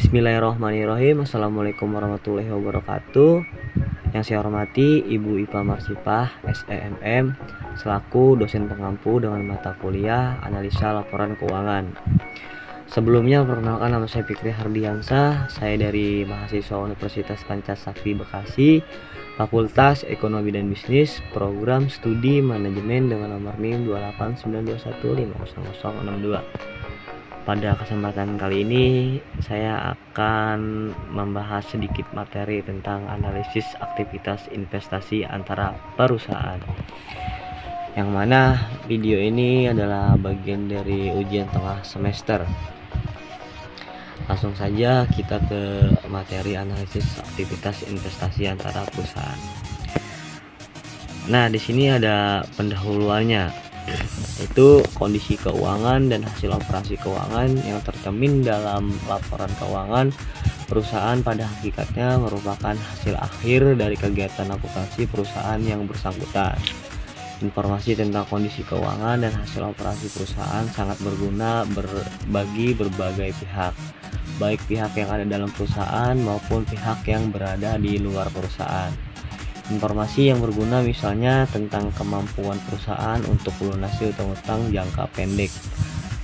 Bismillahirrahmanirrahim. Assalamualaikum warahmatullahi wabarakatuh. Yang saya hormati Ibu Ipa Marsipah SEMM selaku dosen pengampu dengan mata kuliah Analisa Laporan Keuangan. Sebelumnya perkenalkan, nama saya Fikri Hardiansah. Saya dari mahasiswa Universitas Pancasakti Bekasi, Fakultas Ekonomi dan Bisnis, Program Studi Manajemen dengan nomor NIM 28921500062. Pada kesempatan kali ini saya akan membahas sedikit materi tentang analisis aktivitas investasi antara perusahaan, yang mana video ini adalah bagian dari ujian tengah semester. Langsung saja kita ke materi analisis aktivitas investasi antara perusahaan. Nah, di sini ada pendahuluannya, yaitu kondisi keuangan dan hasil operasi keuangan yang tercermin dalam laporan keuangan perusahaan pada hakikatnya merupakan hasil akhir dari kegiatan akuntansi perusahaan yang bersangkutan. Informasi tentang kondisi keuangan dan hasil operasi perusahaan sangat berguna bagi berbagai pihak, baik pihak yang ada dalam perusahaan maupun pihak yang berada di luar perusahaan. Informasi yang berguna misalnya tentang kemampuan perusahaan untuk melunasi utang-utang jangka pendek,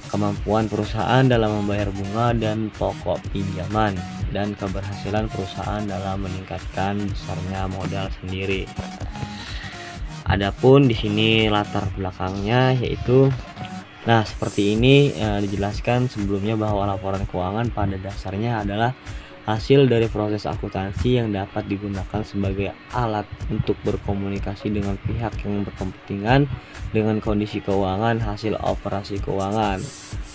kemampuan perusahaan dalam membayar bunga dan pokok pinjaman, dan keberhasilan perusahaan dalam meningkatkan besarnya modal sendiri. Adapun di sini latar belakangnya yaitu, seperti ini dijelaskan sebelumnya bahwa laporan keuangan pada dasarnya adalah hasil dari proses akuntansi yang dapat digunakan sebagai alat untuk berkomunikasi dengan pihak yang berkepentingan dengan kondisi keuangan hasil operasi keuangan.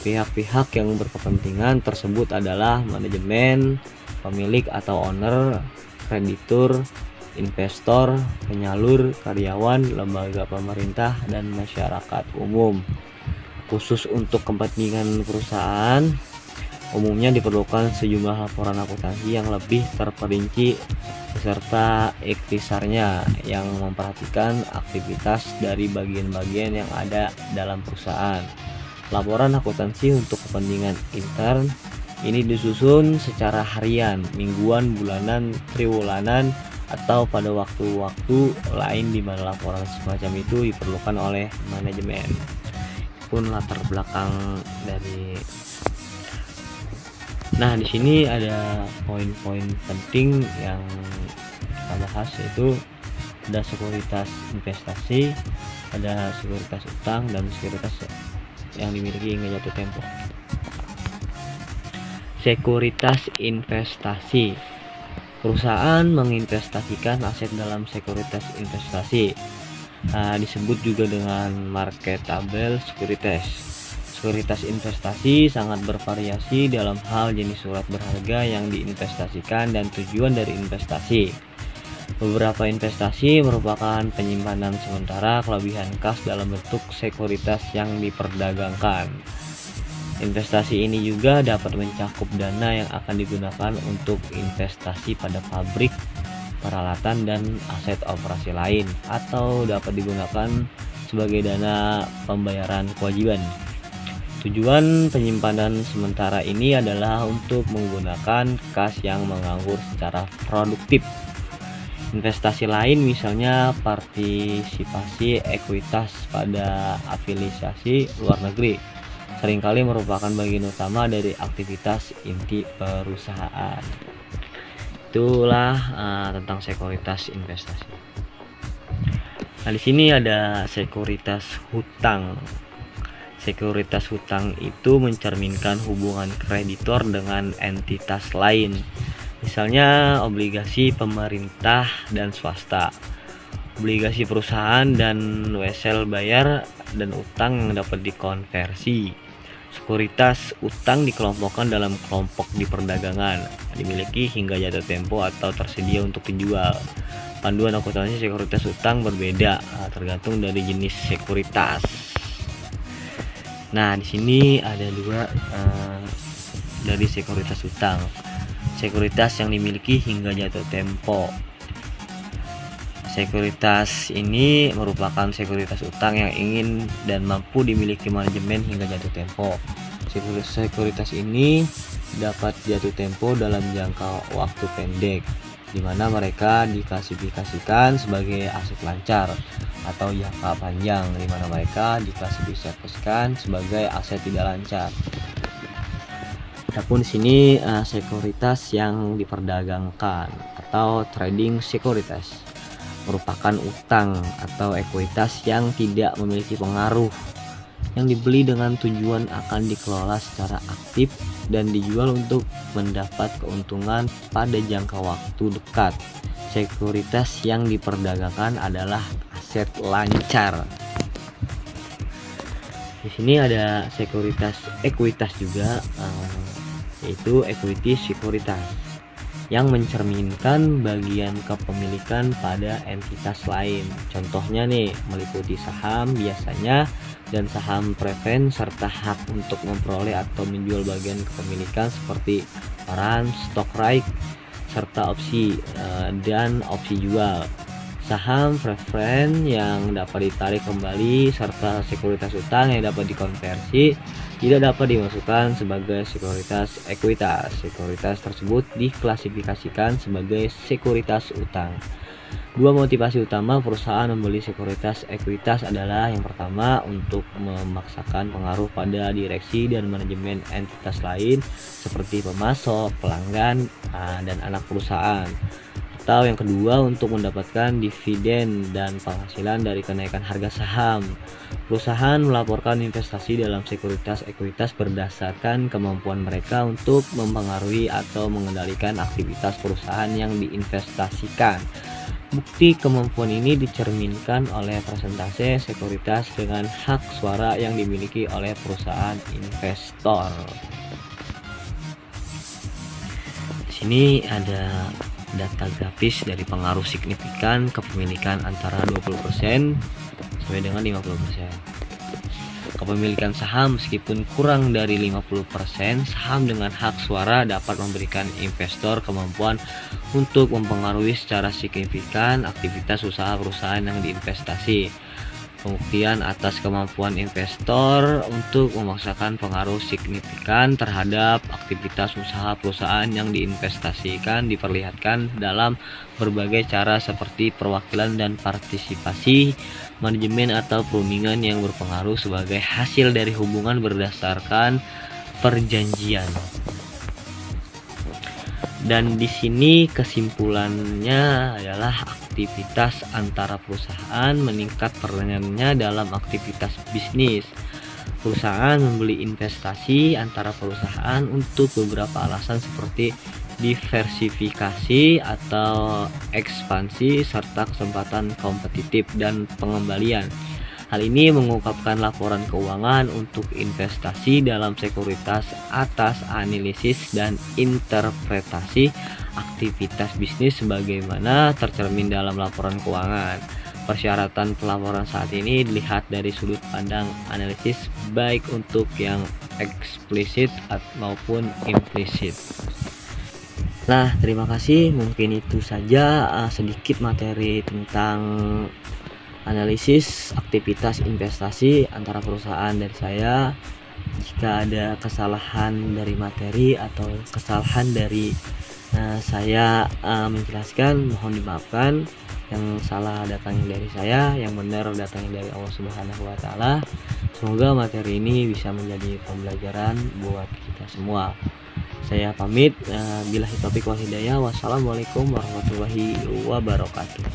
Pihak-pihak yang berkepentingan tersebut adalah manajemen, pemilik atau owner, kreditur, investor, penyalur, karyawan, lembaga pemerintah, dan masyarakat umum. Khusus untuk kepentingan perusahaan, umumnya diperlukan sejumlah laporan akuntansi yang lebih terperinci beserta ikhtisarnya yang memperhatikan aktivitas dari bagian-bagian yang ada dalam perusahaan. Laporan akuntansi untuk kepentingan intern ini disusun secara harian, mingguan, bulanan, triwulanan, atau pada waktu-waktu lain di mana laporan semacam itu diperlukan oleh manajemen. Pun latar belakang dari di sini ada poin-poin penting yang kita bahas, yaitu ada sekuritas investasi, ada sekuritas utang, dan sekuritas yang dimiliki hingga jatuh tempo. Sekuritas investasi. Perusahaan menginvestasikan aset dalam sekuritas investasi. Disebut juga dengan marketable securities. Sekuritas investasi sangat bervariasi dalam hal jenis surat berharga yang diinvestasikan dan tujuan dari investasi. Beberapa investasi merupakan penyimpanan sementara kelebihan kas dalam bentuk sekuritas yang diperdagangkan. Investasi ini juga dapat mencakup dana yang akan digunakan untuk investasi pada pabrik, peralatan, dan aset operasi lain, atau dapat digunakan sebagai dana pembayaran kewajiban. Tujuan penyimpanan sementara ini adalah untuk menggunakan kas yang menganggur secara produktif. Investasi lain misalnya partisipasi ekuitas pada afiliasi luar negeri seringkali merupakan bagian utama dari aktivitas inti perusahaan. Itulah tentang sekuritas investasi. Di sini ada sekuritas hutang. Sekuritas hutang itu mencerminkan hubungan kreditor dengan entitas lain, misalnya obligasi pemerintah dan swasta, obligasi perusahaan, dan wesel bayar dan utang yang dapat dikonversi. Sekuritas utang dikelompokkan dalam kelompok di perdagangan, dimiliki hingga jatuh tempo atau tersedia untuk dijual. Panduan akuntansi sekuritas utang berbeda tergantung dari jenis sekuritas. Di sini ada dua dari sekuritas utang. Sekuritas yang dimiliki hingga jatuh tempo. Sekuritas ini merupakan sekuritas utang yang ingin dan mampu dimiliki manajemen hingga jatuh tempo. Sekuritas ini dapat jatuh tempo dalam jangka waktu pendek, di mana mereka diklasifikasikan sebagai aset lancar, atau jangka panjang, di mana mereka diklasifikasikan sebagai aset tidak lancar. Adapun di sini sekuritas yang diperdagangkan atau trading securities merupakan utang atau ekuitas yang tidak memiliki pengaruh, yang dibeli dengan tujuan akan dikelola secara aktif dan dijual untuk mendapat keuntungan pada jangka waktu dekat. Sekuritas yang diperdagangkan adalah aset lancar. Di sini ada sekuritas ekuitas juga, yaitu equity sekuritas yang mencerminkan bagian kepemilikan pada entitas lain. Contohnya nih, meliputi saham biasanya dan saham preference, serta hak untuk memperoleh atau menjual bagian kepemilikan seperti warrant, stock right, serta opsi dan opsi jual. Saham preference yang dapat ditarik kembali serta sekuritas utang yang dapat dikonversi tidak dapat dimasukkan sebagai sekuritas ekuitas. Sekuritas tersebut diklasifikasikan sebagai sekuritas utang. Dua motivasi utama perusahaan membeli sekuritas ekuitas adalah yang pertama, untuk memaksakan pengaruh pada direksi dan manajemen entitas lain seperti pemasok, pelanggan, dan anak perusahaan. Atau yang kedua, untuk mendapatkan dividen dan penghasilan dari kenaikan harga saham. Perusahaan melaporkan investasi dalam sekuritas ekuitas berdasarkan kemampuan mereka untuk mempengaruhi atau mengendalikan aktivitas perusahaan yang diinvestasikan. Bukti kemampuan ini dicerminkan oleh persentase sekuritas dengan hak suara yang dimiliki oleh perusahaan investor. Di sini ada data grafis dari pengaruh signifikan kepemilikan antara 20% sampai dengan 50%. Kepemilikan saham meskipun kurang dari 50%, saham dengan hak suara dapat memberikan investor kemampuan untuk mempengaruhi secara signifikan aktivitas usaha perusahaan yang diinvestasi. Pembuktian atas kemampuan investor untuk memaksakan pengaruh signifikan terhadap aktivitas usaha perusahaan yang diinvestasikan diperlihatkan dalam berbagai cara seperti perwakilan dan partisipasi, manajemen atau perundingan yang berpengaruh sebagai hasil dari hubungan berdasarkan perjanjian. Dan di sini kesimpulannya adalah aktivitas antara perusahaan meningkat perannya dalam aktivitas bisnis. Perusahaan membeli investasi antara perusahaan untuk beberapa alasan seperti diversifikasi atau ekspansi serta kesempatan kompetitif dan pengembalian. Hal ini mengungkapkan laporan keuangan untuk investasi dalam sekuritas atas analisis dan interpretasi aktivitas bisnis sebagaimana tercermin dalam laporan keuangan. Persyaratan pelaporan saat ini dilihat dari sudut pandang analisis baik untuk yang eksplisit maupun implisit. Nah, terima kasih. Mungkin itu saja sedikit materi tentang analisis aktivitas investasi antara perusahaan dari saya. Jika ada kesalahan dari materi atau kesalahan dari saya menjelaskan, mohon dimaafkan. Yang salah datangnya dari saya, yang benar datangnya dari Allah Subhanahu wa Ta'ala. Semoga materi ini bisa menjadi pembelajaran buat kita semua. Saya pamit. Billahi taufiq wal hidayah. Wassalamualaikum warahmatullahi wabarakatuh.